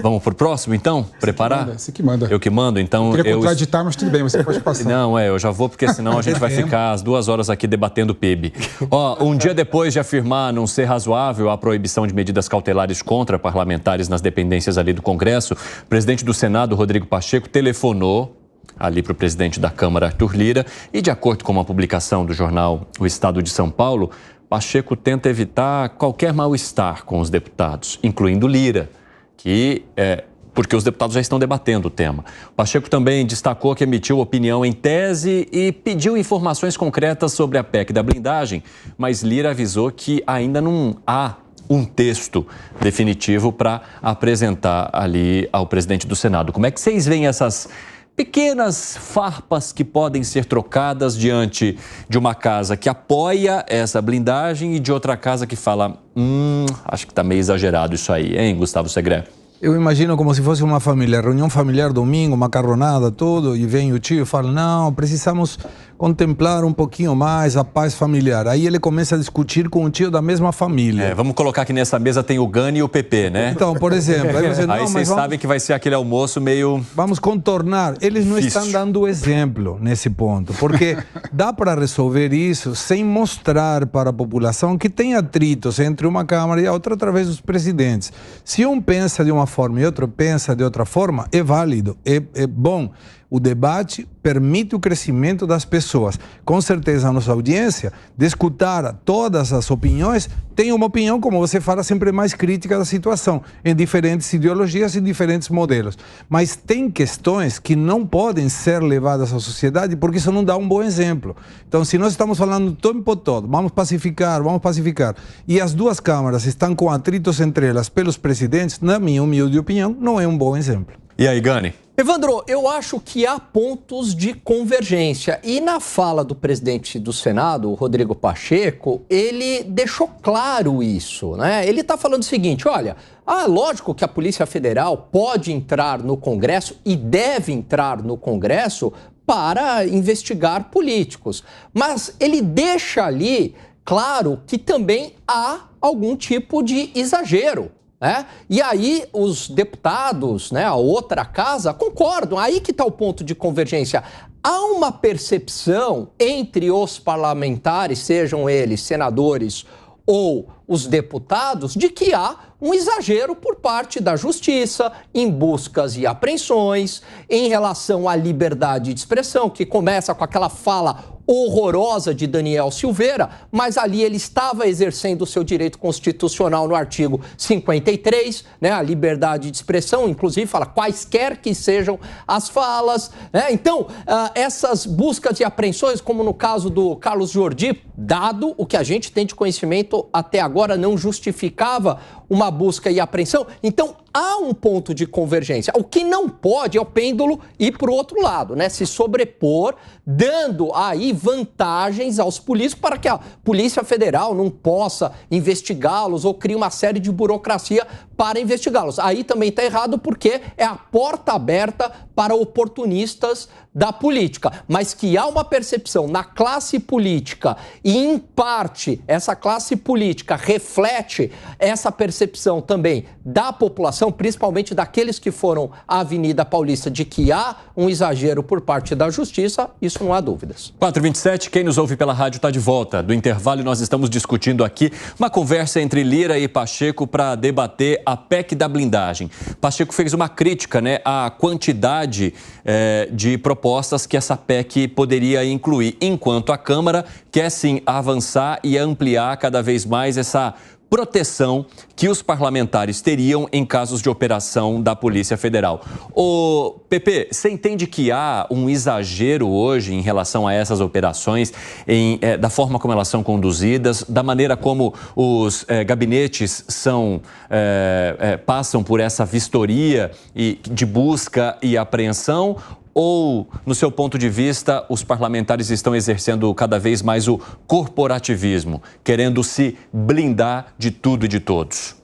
Vamos pro próximo, então? Preparar? Você que manda. Eu que mando, então... Eu queria contraditar, mas tudo bem, você pode passar. Não, eu já vou, porque senão a gente vai ficar as 2 horas aqui debatendo PIB. Um dia depois de afirmar não ser razoável a proibição de medidas cautelares contra parlamentares nas dependências ali do Congresso, o presidente do Senado, Rodrigo Pacheco, telefonou ali para o presidente da Câmara, Arthur Lira, e de acordo com uma publicação do jornal O Estado de São Paulo, Pacheco tenta evitar qualquer mal-estar com os deputados, incluindo Lira, porque os deputados já estão debatendo o tema. Pacheco também destacou que emitiu opinião em tese e pediu informações concretas sobre a PEC da blindagem, mas Lira avisou que ainda não há um texto definitivo para apresentar ali ao presidente do Senado. Como é que vocês veem essas pequenas farpas que podem ser trocadas diante de uma casa que apoia essa blindagem e de outra casa que fala, acho que está meio exagerado isso aí, hein, Gustavo Segré? Eu imagino como se fosse uma família, reunião familiar domingo, macarronada, tudo, e vem o tio e fala, não, precisamos contemplar um pouquinho mais a paz familiar. Aí ele começa a discutir com o tio da mesma família. Vamos colocar que nessa mesa tem o Gani e o PP, né? Então, por exemplo, aí você, aí vocês sabem que vai ser aquele almoço meio... Vamos contornar. Eles não estão dando exemplo nesse ponto, porque dá para resolver isso sem mostrar para a população que tem atritos entre uma Câmara e a outra através dos presidentes. Se um pensa de uma forma e outro pensa de outra forma, é válido, é bom. O debate permite o crescimento das pessoas. Com certeza, a nossa audiência, de escutar todas as opiniões, tem uma opinião, como você fala, sempre mais crítica da situação, em diferentes ideologias e diferentes modelos. Mas tem questões que não podem ser levadas à sociedade porque isso não dá um bom exemplo. Então, se nós estamos falando o tempo todo, vamos pacificar, e as duas câmaras estão com atritos entre elas pelos presidentes, na minha humilde opinião, não é um bom exemplo. E aí, Gani? Evandro, eu acho que há pontos de convergência. E na fala do presidente do Senado, o Rodrigo Pacheco, ele deixou claro isso, né? Ele está falando o seguinte, olha, lógico que a Polícia Federal pode entrar no Congresso e deve entrar no Congresso para investigar políticos. Mas ele deixa ali claro que também há algum tipo de exagero. E aí os deputados, a outra casa, concordam. Aí que está o ponto de convergência. Há uma percepção entre os parlamentares, sejam eles senadores ou os deputados, de que há um exagero por parte da Justiça em buscas e apreensões, em relação à liberdade de expressão, que começa com aquela fala horrorosa de Daniel Silveira, mas ali ele estava exercendo o seu direito constitucional no artigo 53, a liberdade de expressão, inclusive fala quaisquer que sejam as falas, Então, essas buscas e apreensões, como no caso do Carlos Jordi, dado o que a gente tem de conhecimento até agora, não justificava uma busca e apreensão. Então, há um ponto de convergência. O que não pode é o pêndulo ir para o outro lado, se sobrepor, dando aí vantagens aos polícios para que a Polícia Federal não possa investigá-los ou crie uma série de burocracia para investigá-los. Aí também está errado porque é a porta aberta para oportunistas da política. Mas que há uma percepção na classe política e, em parte, essa classe política reflete essa percepção também da população, principalmente daqueles que foram à Avenida Paulista, de que há um exagero por parte da Justiça, isso não há dúvidas. 4h27, quem nos ouve pela rádio está de volta. Do intervalo, nós estamos discutindo aqui uma conversa entre Lira e Pacheco para debater a PEC da blindagem. Pacheco fez uma crítica à quantidade de propostas que essa PEC poderia incluir, enquanto a Câmara quer sim avançar e ampliar cada vez mais essa proteção que os parlamentares teriam em casos de operação da Polícia Federal. Ô, Pepe, você entende que há um exagero hoje em relação a essas operações, da forma como elas são conduzidas, da maneira como os gabinetes passam por essa vistoria de busca e apreensão? Ou, no seu ponto de vista, os parlamentares estão exercendo cada vez mais o corporativismo, querendo se blindar de tudo e de todos?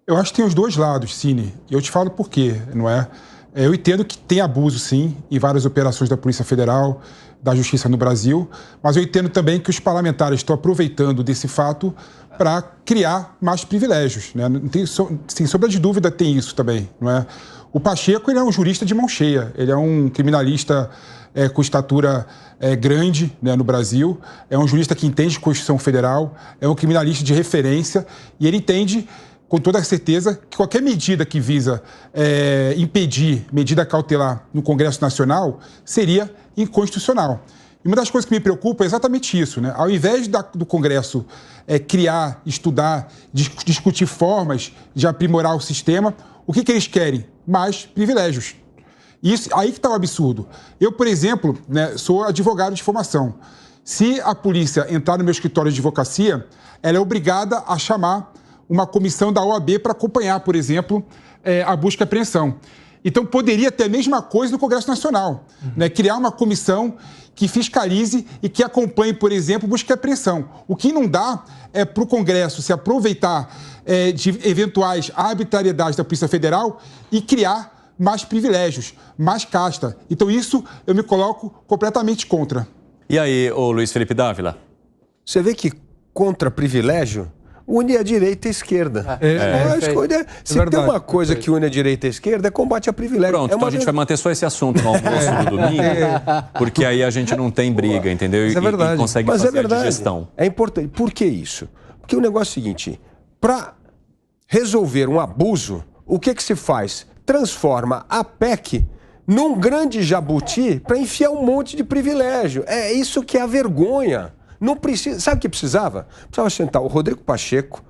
Eu acho que tem os dois lados, Cine. E eu te falo por quê, não é? Eu entendo que tem abuso, sim, em várias operações da Polícia Federal, da Justiça no Brasil, mas eu entendo também que os parlamentares estão aproveitando desse fato para criar mais privilégios, né? Sem sombra de dúvida tem isso também, não é? O Pacheco, ele é um jurista de mão cheia, ele é um criminalista com estatura grande, né, no Brasil, é um jurista que entende Constituição Federal, é um criminalista de referência e ele entende com toda certeza que qualquer medida que visa impedir medida cautelar no Congresso Nacional seria inconstitucional. E uma das coisas que me preocupa é exatamente isso, né? Ao invés do Congresso criar, estudar, discutir formas de aprimorar o sistema, o que eles querem? Mais privilégios. Isso, aí que está o absurdo. Eu, por exemplo, né, sou advogado de formação. Se a polícia entrar no meu escritório de advocacia, ela é obrigada a chamar uma comissão da OAB para acompanhar, por exemplo, a busca e apreensão. Então, poderia ter a mesma coisa no Congresso Nacional, né? Criar uma comissão que fiscalize e que acompanhe, por exemplo, busca e apreensão. O que não dá é para o Congresso se aproveitar de eventuais arbitrariedades da Polícia Federal e criar mais privilégios, mais casta. Então, isso eu me coloco completamente contra. E aí, ô Luiz Felipe Dávila? Você vê que contra privilégio une a direita e a esquerda. Se tem uma coisa que une a direita e a esquerda, é combate a privilégio. Pronto, então a gente vai manter só esse assunto no almoço do domingo, porque aí a gente não tem briga, entendeu? Mas é verdade. E consegue fazer a digestão. É importante. Por que isso? Porque o negócio é o seguinte, para resolver um abuso, o que se faz? Transforma a PEC num grande jabuti para enfiar um monte de privilégio. É isso que é a vergonha. Não precisa. Sabe o que precisava? Precisava sentar o Rodrigo Pacheco,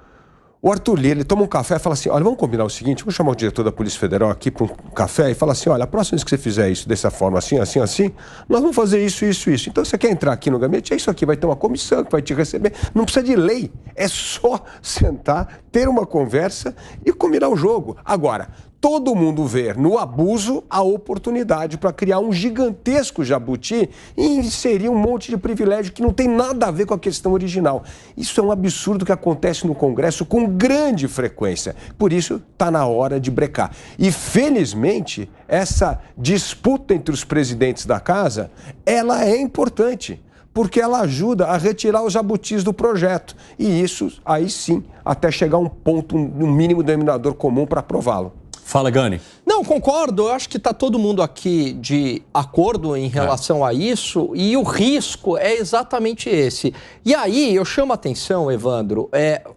o Arthur Lira, ele toma um café e fala assim: olha, vamos combinar o seguinte, vamos chamar o diretor da Polícia Federal aqui para um café e falar assim: olha, a próxima vez que você fizer isso dessa forma, assim, assim, assim, nós vamos fazer isso, isso, isso. Então você quer entrar aqui no gabinete? É isso aqui, vai ter uma comissão que vai te receber. Não precisa de lei, é só sentar, ter uma conversa e combinar o jogo. Agora, todo mundo vê no abuso a oportunidade para criar um gigantesco jabuti e inserir um monte de privilégio que não tem nada a ver com a questão original. Isso é um absurdo que acontece no Congresso com grande frequência. Por isso, está na hora de brecar. E, felizmente, essa disputa entre os presidentes da casa, ela é importante, porque ela ajuda a retirar os jabutis do projeto. E isso, aí sim, até chegar a um ponto, um mínimo denominador comum para aprová-lo. Fala, Gani. Não, concordo. Eu acho que está todo mundo aqui de acordo em relação a isso e o risco é exatamente esse. E aí eu chamo a atenção, Evandro,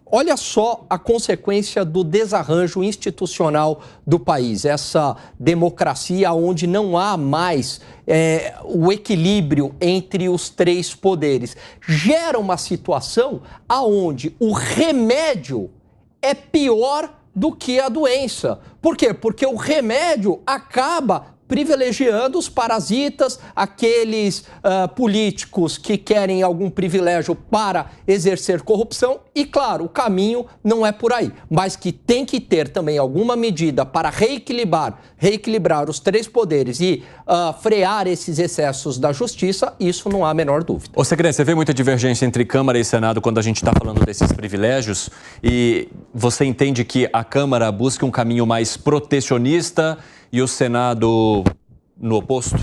olha só a consequência do desarranjo institucional do país, essa democracia onde não há mais o equilíbrio entre os três poderes. Gera uma situação onde o remédio é pior do que a doença. Por quê? Porque o remédio acaba privilegiando os parasitas, aqueles políticos que querem algum privilégio para exercer corrupção e, claro, o caminho não é por aí, mas que tem que ter também alguma medida para reequilibrar os três poderes e frear esses excessos da justiça, isso não há a menor dúvida. Ô, Segredo, você vê muita divergência entre Câmara e Senado quando a gente está falando desses privilégios e você entende que a Câmara busca um caminho mais protecionista e o Senado no oposto?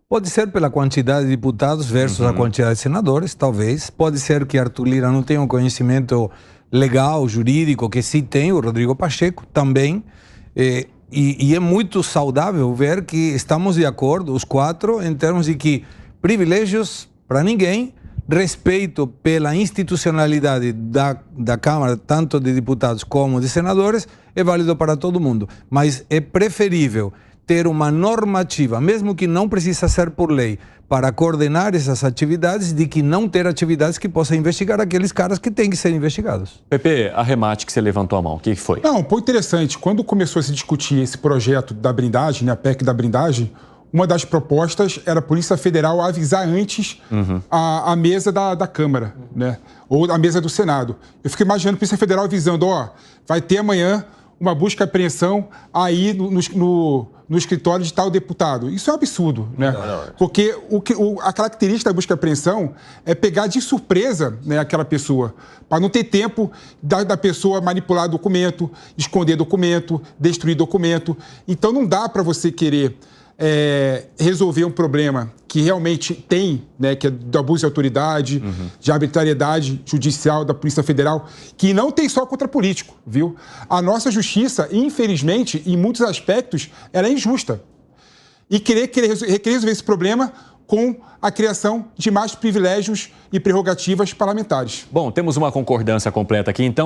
Pode ser pela quantidade de deputados versus a quantidade de senadores, talvez. Pode ser que Arthur Lira não tenha um conhecimento legal, jurídico, que sim tem, o Rodrigo Pacheco também. E é muito saudável ver que estamos de acordo, os quatro, em termos de que privilégios para ninguém, respeito pela institucionalidade da Câmara, tanto de deputados como de senadores, é válido para todo mundo. Mas é preferível ter uma normativa, mesmo que não precisa ser por lei, para coordenar essas atividades, de que não ter atividades que possam investigar aqueles caras que têm que ser investigados. Pepe, arremate que você levantou a mão, o que foi? Não, um ponto interessante. Quando começou a se discutir esse projeto da blindagem, né, a PEC da blindagem, uma das propostas era a Polícia Federal avisar antes a mesa da Câmara, né? Ou a mesa do Senado. Eu fico imaginando a Polícia Federal avisando, vai ter amanhã uma busca e apreensão aí no escritório de tal deputado. Isso é um absurdo, né? Porque a característica da busca e apreensão é pegar de surpresa, né, aquela pessoa, para não ter tempo da pessoa manipular documento, esconder documento, destruir documento. Então não dá para você querer resolver um problema que realmente tem, né, que é do abuso de autoridade, de arbitrariedade judicial da Polícia Federal, que não tem só contra político, viu? A nossa justiça, infelizmente, em muitos aspectos, ela é injusta. E querer resolver esse problema com a criação de mais privilégios e prerrogativas parlamentares. Bom, temos uma concordância completa aqui, então.